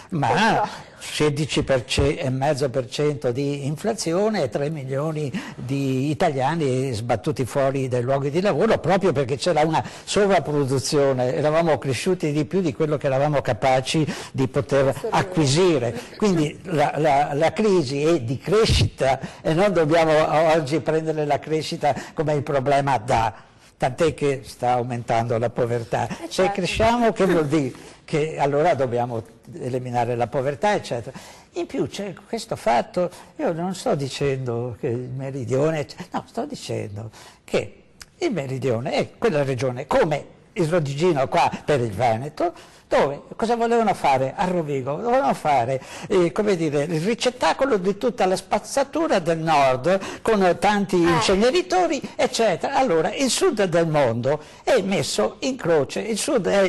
ma 16,5% di inflazione e 3 milioni di italiani sbattuti fuori dai luoghi di lavoro, proprio perché c'era una sovrapproduzione, eravamo cresciuti di più di quello che eravamo capaci di poter acquisire. Quindi la crisi è di crescita e non dobbiamo oggi prendere la crescita come il problema tant'è che sta aumentando la povertà. Se cresciamo, che vuol dire? Che allora dobbiamo eliminare la povertà, eccetera. In più c'è questo fatto, io non sto dicendo che il meridione, no, sto dicendo che il meridione è quella regione come il Rodigino qua per il Veneto, dove cosa volevano fare a Rovigo? Volevano fare come dire, il ricettacolo di tutta la spazzatura del nord con tanti inceneritori, eccetera. Allora il sud del mondo è messo in croce, il sud è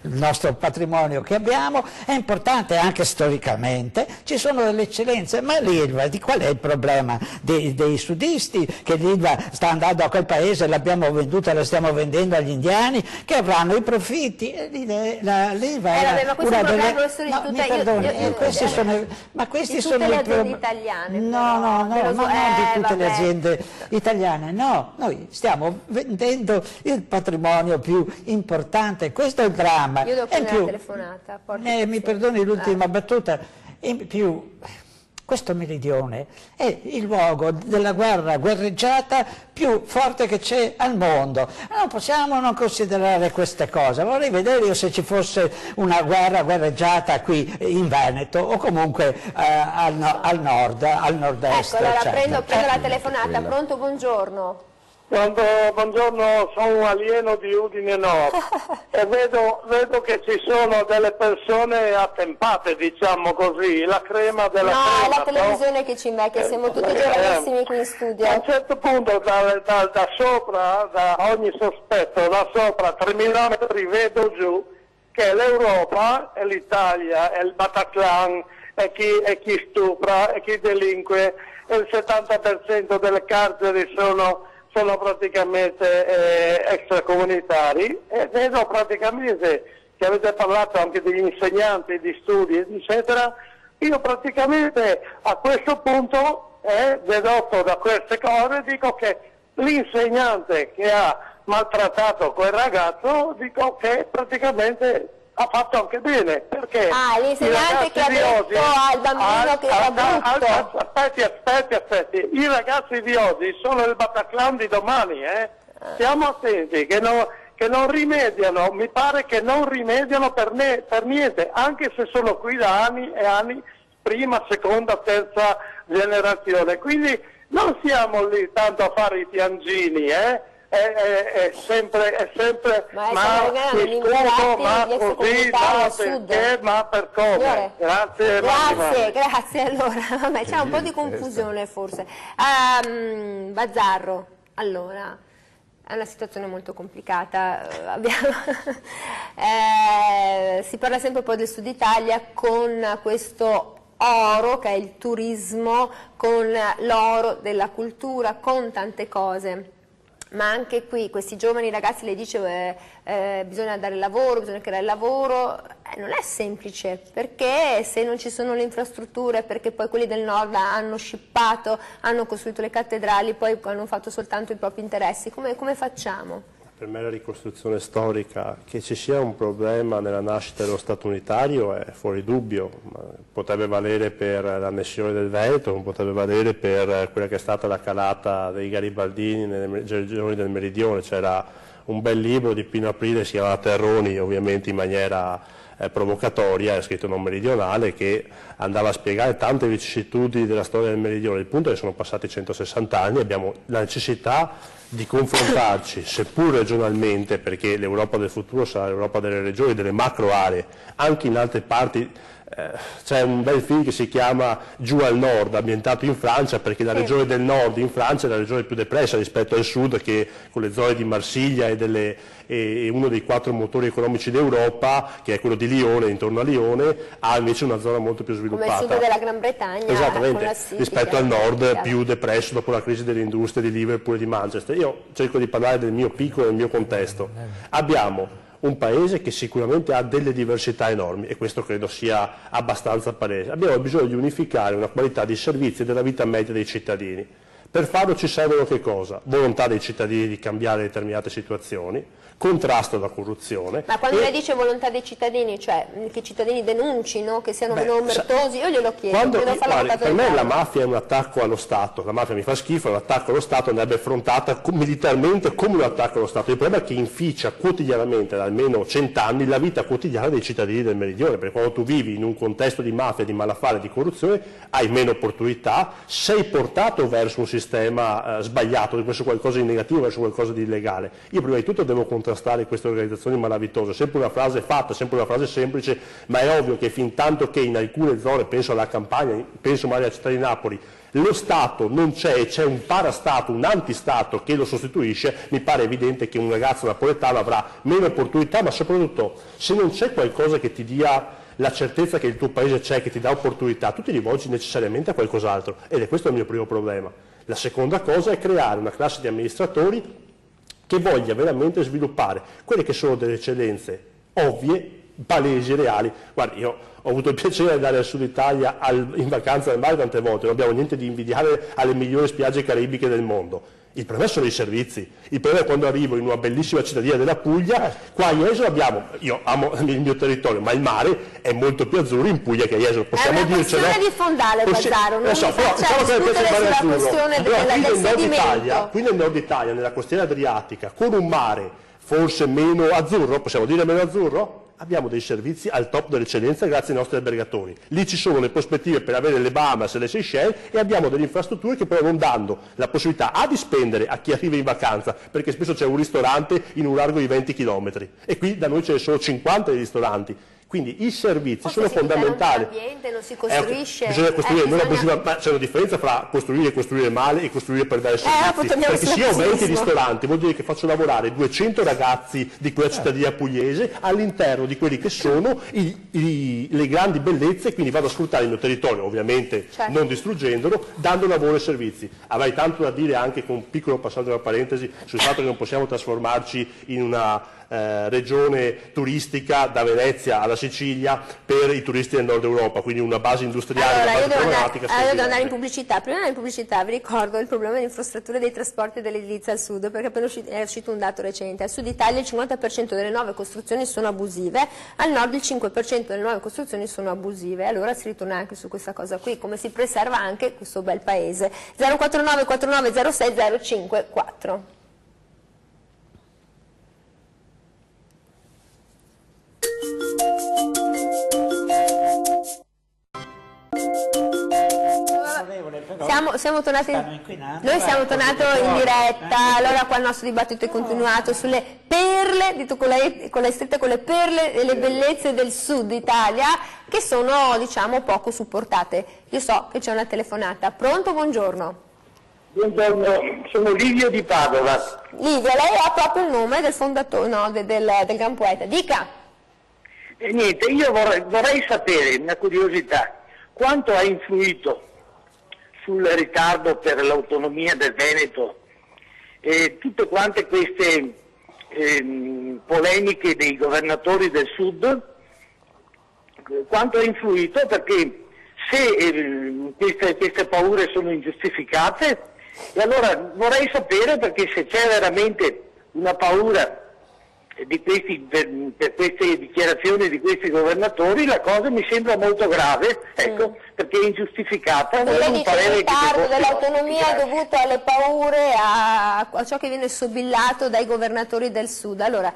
il nostro patrimonio che abbiamo, è importante anche storicamente, ci sono delle eccellenze, ma l'Ilva, di qual è il problema dei sudisti? Che l'Ilva sta andando a quel paese, l'abbiamo venduta, la stiamo vendendo agli indiani, che avranno i profitti. L'Ilva ma questo è un problema professore ma questi sono i le aziende italiane. No, non di tutte le aziende italiane, no, noi stiamo vendendo il patrimonio più importante, questo è il dramma. Io devo prendere la telefonata. Mi perdoni l'ultima battuta, in più questo meridione è il luogo della guerreggiata più forte che c'è al mondo. Non possiamo non considerare queste cose. Vorrei vedere io se ci fosse una guerreggiata qui in Veneto o comunque al nord, al nord-est. Ecco, allora prendo la telefonata. Pronto, buongiorno. Buongiorno, sono un alieno di Udine Nord e vedo che ci sono delle persone attempate, diciamo così, la crema della crema. No, è la televisione che ci mette, siamo tutti giovanissimi qui in studio. A un certo punto da sopra, da ogni sospetto, da sopra 3.000 metri vedo giù che l'Europa e l'Italia e il Bataclan e chi stupra e chi delinque e il 70% delle carceri sono praticamente extracomunitari, e vedo praticamente che avete parlato anche degli insegnanti, di studi, eccetera. Io praticamente a questo punto, dedotto da queste cose, dico che l'insegnante che ha maltrattato quel ragazzo, dico che praticamente ha fatto anche bene, perché l'insegnante che ha detto al bambino che era brutto. Aspetti, i ragazzi di oggi sono il Bataclan di domani, Stiamo attenti che non rimediano, mi pare che non rimediano per niente, anche se sono qui da anni e anni, prima, seconda, terza generazione, quindi non siamo lì tanto a fare i piangini, è sempre ma mi scuso, ma così, ma per come? Grazie. Allora, vabbè, c'è un po' di confusione forse. Bazzarro, allora, è una situazione molto complicata, si parla sempre poi del Sud Italia con questo oro che è il turismo, con l'oro della cultura, con tante cose. Ma anche qui questi giovani ragazzi, le dice bisogna dare lavoro, bisogna creare lavoro, non è semplice, perché se non ci sono le infrastrutture, perché poi quelli del nord hanno scippato, hanno costruito le cattedrali, poi hanno fatto soltanto i propri interessi, come facciamo? Per me la ricostruzione storica, che ci sia un problema nella nascita dello Stato unitario è fuori dubbio, potrebbe valere per l'annessione del Veneto, potrebbe valere per quella che è stata la calata dei garibaldini nelle regioni del Meridione. C'era un bel libro di Pino Aprile, si chiamava Terroni, ovviamente in maniera provocatoria, è scritto non meridionale, che andava a spiegare tante vicissitudini della storia del Meridione. Il punto è che sono passati 160 anni, abbiamo la necessità di confrontarci, seppur regionalmente, perché l'Europa del futuro sarà l'Europa delle regioni, delle macro aree, anche in altre parti. C'è un bel film che si chiama Giù al nord, ambientato in Francia, perché la regione del nord in Francia è la regione più depressa rispetto al sud, che con le zone di Marsiglia e uno dei 4 motori economici d'Europa, che è quello di Lione, intorno a Lione, ha invece una zona molto più sviluppata. Come il sud della Gran Bretagna, esattamente, con la City, rispetto al nord più depresso dopo la crisi delle industrie di Liverpool e di Manchester. Io cerco di parlare del mio piccolo, del mio contesto. Abbiamo un paese che sicuramente ha delle diversità enormi, e questo credo sia abbastanza palese. Abbiamo bisogno di unificare una qualità di servizi della vita media dei cittadini. Per farlo ci servono che cosa? Volontà dei cittadini di cambiare determinate situazioni, contrasto alla corruzione. Ma quando lei dice volontà dei cittadini, cioè che i cittadini denuncino, che siano meno omertosi, io glielo chiedo. Per me la mafia è un attacco allo Stato, la mafia mi fa schifo, è un attacco allo Stato, andrebbe affrontata militarmente come un attacco allo Stato. Il problema è che inficia quotidianamente, da almeno 100 anni, la vita quotidiana dei cittadini del Meridione, perché quando tu vivi in un contesto di mafia, di malaffare, di corruzione, hai meno opportunità, sei portato verso un sistema sbagliato, verso qualcosa di negativo, verso qualcosa di illegale. Io prima di tutto devo contrastare queste organizzazioni malavitose, sempre una frase fatta, sempre una frase semplice, ma è ovvio che fin tanto che in alcune zone, penso alla Campania, penso magari alla città di Napoli, lo Stato non c'è e c'è un parastato, un antistato che lo sostituisce, mi pare evidente che un ragazzo napoletano avrà meno opportunità, ma soprattutto se non c'è qualcosa che ti dia la certezza che il tuo paese c'è, che ti dà opportunità, tu ti rivolgi necessariamente a qualcos'altro, ed è questo il mio primo problema. La seconda cosa è creare una classe di amministratori che voglia veramente sviluppare quelle che sono delle eccellenze ovvie, palesi, reali. Guardi, io ho avuto il piacere di andare al sud Italia in vacanza al mare tante volte, non abbiamo niente di invidiare alle migliori spiagge caribiche del mondo. Il problema sono i servizi, il problema è quando arrivo in una bellissima cittadina della Puglia, qua a Jesolo abbiamo, io amo il mio territorio, ma il mare è molto più azzurro in Puglia che a Jesolo, possiamo dircelo. È una questione di fondale, Bazzaro, non so, però diciamo discutere sulla questione del sedimento. Qui nel nord Italia, nella costiera adriatica, con un mare forse meno azzurro, possiamo dire meno azzurro? Abbiamo dei servizi al top dell'eccellenza grazie ai nostri albergatori. Lì ci sono le prospettive per avere le Bahamas e le Seychelles, e abbiamo delle infrastrutture che però non danno la possibilità di spendere a chi arriva in vacanza, perché spesso c'è un ristorante in un largo di 20 km e qui da noi ce ne sono 50 di ristoranti. Quindi i servizi sono fondamentali. Non si costruisce. Bisogna costruire, ma c'è una differenza fra costruire e costruire male e costruire per dare servizi. Perché se io ho 20 ristoranti vuol dire che faccio lavorare 200 ragazzi di quella cittadina pugliese all'interno di quelli che sono le grandi bellezze, quindi vado a sfruttare il mio territorio, ovviamente non distruggendolo, dando lavoro e servizi. Avrei tanto da dire anche, con un piccolo passaggio della parentesi, sul fatto che non possiamo trasformarci in una regione turistica da Venezia alla Sicilia per i turisti del nord Europa, quindi una base industriale, allora, io devo andare in pubblicità. Prima di pubblicità vi ricordo il problema delle infrastrutture dei trasporti e dell'edilizia al sud, perché è uscito un dato recente. Al sud Italia il 50% delle nuove costruzioni sono abusive, al nord il 5% delle nuove costruzioni sono abusive. Allora si ritorna anche su questa cosa qui, come si preserva anche questo bel paese. 049 49 06 054. Siamo tornati noi siamo tornati in diretta. Allora qua il nostro dibattito è continuato sulle perle, detto con la stretta, con le perle e le bellezze del sud Italia, che sono, diciamo, poco supportate. Io so che c'è una telefonata. Pronto? Buongiorno. Buongiorno, sono Livio di Padova. Livio, lei ha proprio il nome del fondatore, no, del gran poeta. Dica. Niente, io vorrei sapere, una curiosità, quanto ha influito sul ritardo per l'autonomia del Veneto e tutte quante queste polemiche dei governatori del sud, quanto ha influito, perché se queste paure sono ingiustificate, e allora vorrei sapere, perché se c'è veramente una paura per queste dichiarazioni di questi governatori. La cosa mi sembra molto grave, ecco, perché è ingiustificata. Lei dice il ritardo dell'autonomia è dovuto alle paure, a ciò che viene sobillato dai governatori del Sud. Allora,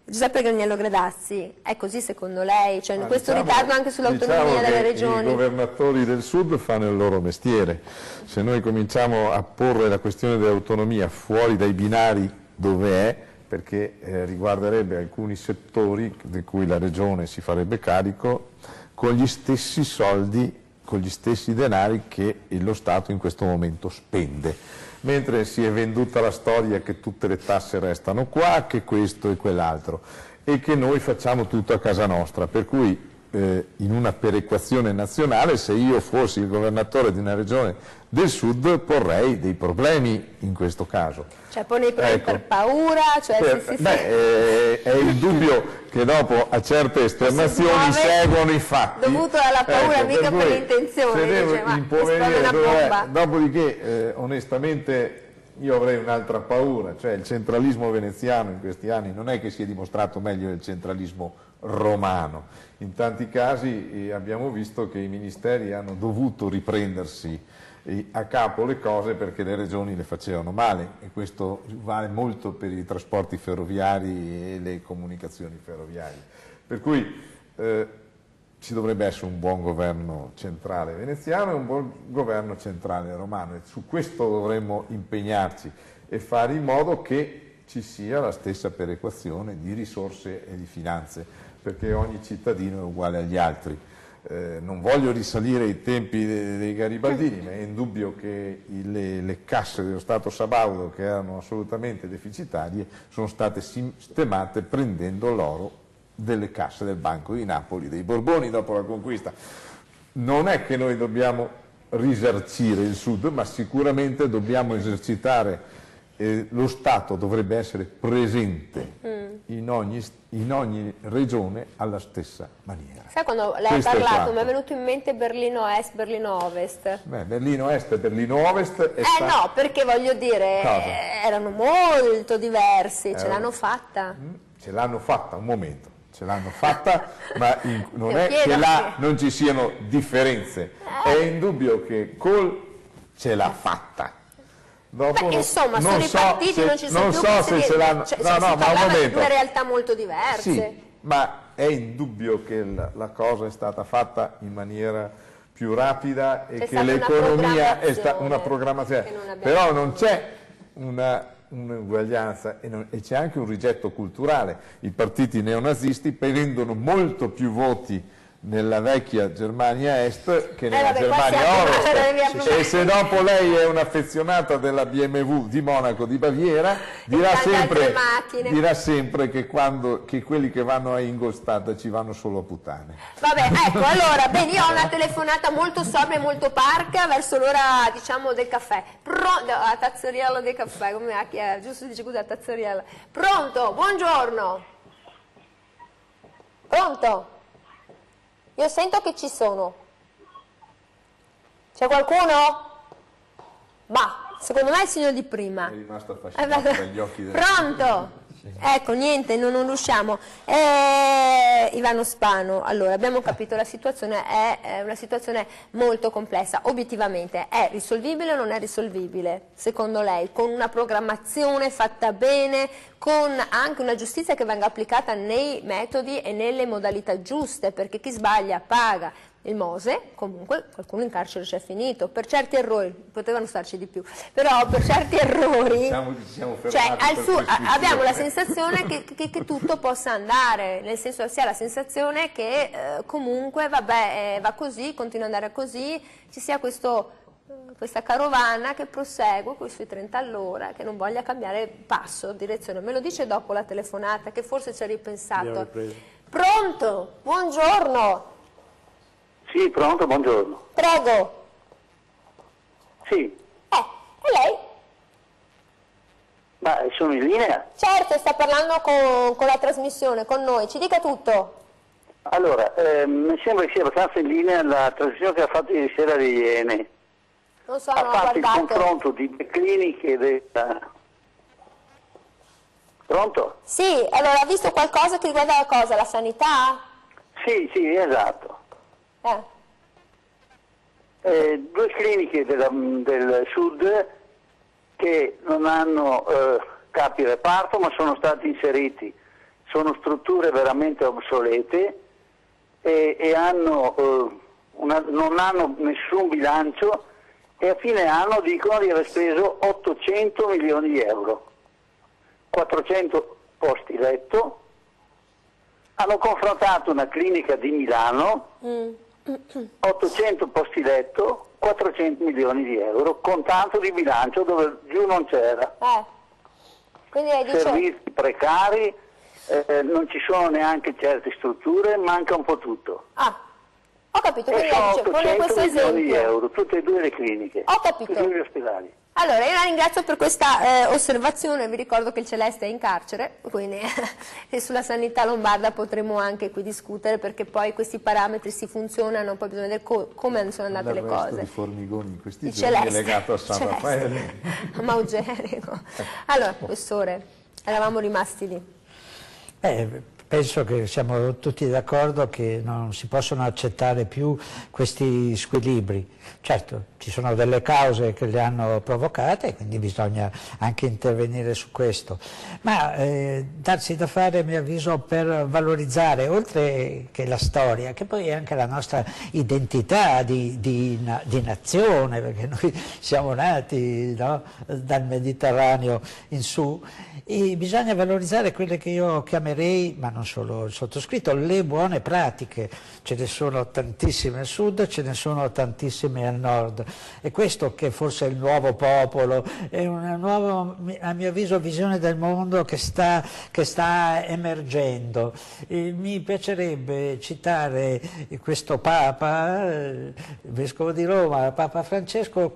Giuseppe Graniello Gradazzi, è così secondo lei? Cioè, questo ritardo anche sull'autonomia delle regioni? I governatori del Sud fanno il loro mestiere. Se noi cominciamo a porre la questione dell'autonomia fuori dai binari dove è, perché riguarderebbe alcuni settori di cui la Regione si farebbe carico con gli stessi soldi, con gli stessi denari che lo Stato in questo momento spende, mentre si è venduta la storia che tutte le tasse restano qua, che questo e quell'altro, e che noi facciamo tutto a casa nostra, per cui in una perequazione nazionale, se io fossi il governatore di una regione del Sud, porrei dei problemi in questo caso. Cioè pone i problemi per paura? Cioè, è indubbio che dopo a certe esternazioni seguono i fatti. Dovuto alla paura, mica per l'intenzione. Se devo impoverire, dopodiché onestamente io avrei un'altra paura, cioè il centralismo veneziano in questi anni non è che si è dimostrato meglio del centralismo romano. In tanti casi abbiamo visto che i ministeri hanno dovuto riprendersi a capo le cose perché le regioni le facevano male, e questo vale molto per i trasporti ferroviari e le comunicazioni ferroviarie. Per cui ci dovrebbe essere un buon governo centrale veneziano e un buon governo centrale romano, e su questo dovremmo impegnarci e fare in modo che ci sia la stessa perequazione di risorse e di finanze, perché ogni cittadino è uguale agli altri. Non voglio risalire ai tempi dei garibaldini, ma è indubbio che le casse dello Stato sabaudo, che erano assolutamente deficitarie, sono state sistemate prendendo l'oro delle casse del Banco di Napoli, dei Borboni dopo la conquista. Non è che noi dobbiamo risarcire il Sud, ma sicuramente dobbiamo esercitare, lo Stato dovrebbe essere presente in ogni regione alla stessa maniera. Sai, quando lei ha parlato mi è venuto in mente Berlino Est, Berlino Ovest. Berlino Est e Berlino Ovest no, perché voglio dire, erano molto diversi, ce l'hanno fatta. Ce l'hanno fatta, un momento, ce l'hanno fatta, ma non è che là non ci siano differenze. È indubbio che ce l'ha fatta. Dopo insomma, sono i partiti, non ci sono più se l'hanno. Cioè, ma un momento. Due realtà molto diverse. Sì, ma è indubbio che la cosa è stata fatta in maniera più rapida e che l'economia è stata una programmazione. Però non c'è un'uguaglianza e c'è anche un rigetto culturale. I partiti neonazisti prendono molto più voti nella vecchia Germania Est che nella Germania Ovest, e se dopo lei è un'affezionata della BMW di Monaco di Baviera dirà sempre che quelli che vanno a Ingolstadt ci vanno solo a puttane. Vabbè, ecco, allora, bene, io ho una telefonata molto sobria e molto parca verso l'ora, diciamo, del caffè. A tazzoriella del caffè, come giusto dice così, a tazzoriella. Pronto? Buongiorno. Pronto? Io sento che ci sono. C'è qualcuno? Ma, secondo me è il signor di prima. È rimasto affascinato dagli occhi del... Pronto? Ecco, niente, non riusciamo. Ivano Spano, allora, abbiamo capito, la situazione è una situazione molto complessa. Obiettivamente, è risolvibile o non è risolvibile, secondo lei? Con una programmazione fatta bene, con anche una giustizia che venga applicata nei metodi e nelle modalità giuste, perché chi sbaglia paga. Il Mose, comunque, qualcuno in carcere c'è finito, per certi errori, potevano starci di più, però per certi errori abbiamo la sensazione che tutto possa andare, nel senso si ha la sensazione che comunque vabbè, va così, continua ad andare così, ci sia questa carovana che prosegue con i suoi 30 all'ora, che non voglia cambiare passo, direzione. Me lo dice dopo la telefonata, che forse ci ha ripensato. Pronto? Buongiorno. Sì, pronto, buongiorno. Prego. Sì. E lei? Ma sono in linea? Certo, sta parlando con la trasmissione, con noi. Ci dica tutto. Allora, mi sembra che sia abbastanza in linea la trasmissione che ha fatto ieri sera di Iene. Non so, ha non ho fatto guardato. il confronto di cliniche Pronto? Sì, allora ha visto qualcosa che riguarda la cosa? La sanità? Sì, esatto. Due cliniche del sud che non hanno capi reparto ma sono stati inseriti. Sono strutture veramente obsolete e non hanno nessun bilancio e a fine anno dicono di aver speso 800 milioni di euro. 400 posti letto, hanno confrontato una clinica di Milano, 800 posti letto, 400 milioni di euro, con tanto di bilancio dove giù non c'era. Quindi lei dice... Servizi precari, non ci sono neanche certe strutture, manca un po' tutto. Ho capito, quindi sono lei dice, pone 800 questo milioni di esempio. euro, tutte e due le cliniche, Ho capito. tutti e due gli ospedali. Allora, io la ringrazio per questa osservazione, vi ricordo che il Celeste è in carcere, quindi e sulla sanità lombarda potremo anche qui discutere perché poi questi parametri si funzionano, poi bisogna vedere come sono andate le cose. di Formigoni in questi Il giorni Celeste, è legato a San Raffaele. A Maugerico. Allora, professore, eravamo rimasti lì. Penso che siamo tutti d'accordo che non si possono accettare più questi squilibri. Certo, ci sono delle cause che le hanno provocate, quindi bisogna anche intervenire su questo. Ma darsi da fare, a mio avviso, per valorizzare, oltre che la storia, che poi è anche la nostra identità di nazione, perché noi siamo nati, no, dal Mediterraneo in su, e bisogna valorizzare quelle che io chiamerei, ma non solo il sottoscritto, le buone pratiche. Ce ne sono tantissime al sud, ce ne sono tantissime al nord, e questo che forse è il nuovo popolo, è una nuova, a mio avviso, visione del mondo che sta emergendo. Mi piacerebbe citare questo Papa, il Vescovo di Roma, Papa Francesco,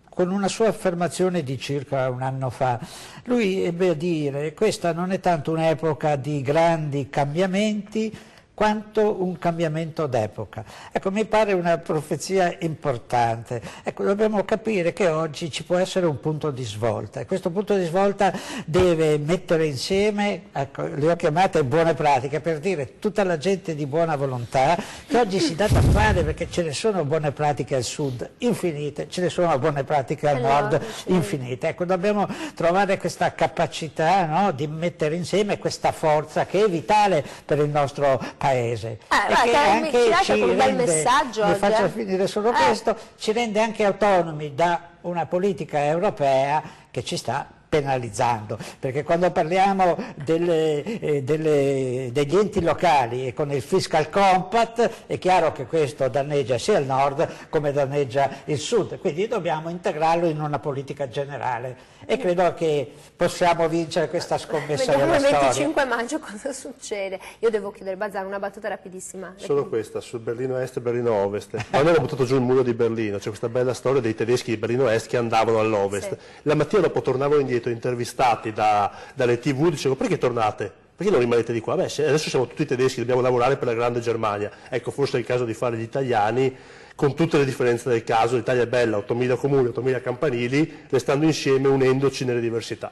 con una sua affermazione di circa un anno fa. Lui ebbe a dire: questa non è tanto un'epoca di grandi cambiamenti quanto un cambiamento d'epoca. Ecco, mi pare una profezia importante. Ecco, dobbiamo capire che oggi ci può essere un punto di svolta, e questo punto di svolta deve mettere insieme, ecco, le ho chiamate buone pratiche, per dire tutta la gente di buona volontà che oggi si dà da fare, perché ce ne sono buone pratiche al sud infinite, ce ne sono buone pratiche al nord infinite. Ecco, dobbiamo trovare questa capacità, no, di mettere insieme questa forza che è vitale per il nostro paese. E che anche ci rende, mi faccio finire solo questo, ci rende anche autonomi da una politica europea che ci sta penalizzando, perché quando parliamo degli enti locali e con il fiscal compact è chiaro che questo danneggia sia il nord come danneggia il sud, quindi dobbiamo integrarlo in una politica generale, e credo che possiamo vincere questa scommessa della storia. Il 25 maggio cosa succede? Io devo chiudere, Bazzaro, una battuta rapidissima. Solo questa, sul Berlino Est e Berlino Ovest. Quando hanno buttato giù il muro di Berlino, c'è questa bella storia dei tedeschi di Berlino Est che andavano all'Ovest. Sì. La mattina dopo tornavano indietro, intervistati dalle TV, dicevano: perché tornate? Perché non rimanete di qua? Beh, adesso siamo tutti tedeschi, dobbiamo lavorare per la grande Germania. Ecco, forse è il caso di fare gli italiani, con tutte le differenze del caso. L'Italia è bella, 8.000 comuni, 8.000 campanili, restando insieme, unendoci nelle diversità.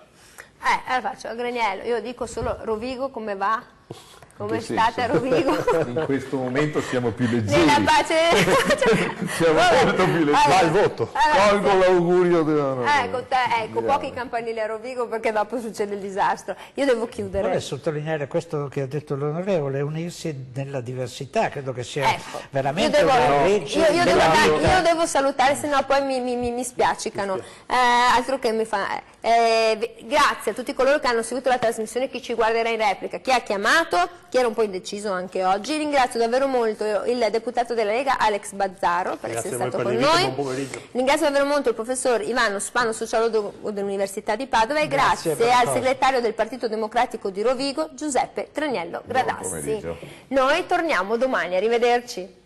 Allora faccio a Graniello, io dico solo: Rovigo come va? Come state a Rovigo? In questo momento siamo più leggeri. Nella pace... siamo molto più leggeri. Va al voto. Colgo l'augurio ecco, pochi campanili a Rovigo, perché dopo succede il disastro. Io devo chiudere. Vorrei sottolineare questo che ha detto l'onorevole, unirsi nella diversità, credo che sia veramente una legge della vita. Io devo salutare, se no poi mi spiaccicano. Altro che mi fa... grazie a tutti coloro che hanno seguito la trasmissione, chi ci guarderà in replica, chi ha chiamato, chi era un po' indeciso anche oggi. Ringrazio davvero molto il deputato della Lega Alex Bazzaro per essere stato con noi. Ringrazio davvero molto il professor Ivano Spano, sociologo dell'Università di Padova, e grazie al segretario del Partito Democratico di Rovigo Giuseppe Traniello Gradassi. Noi torniamo domani, arrivederci.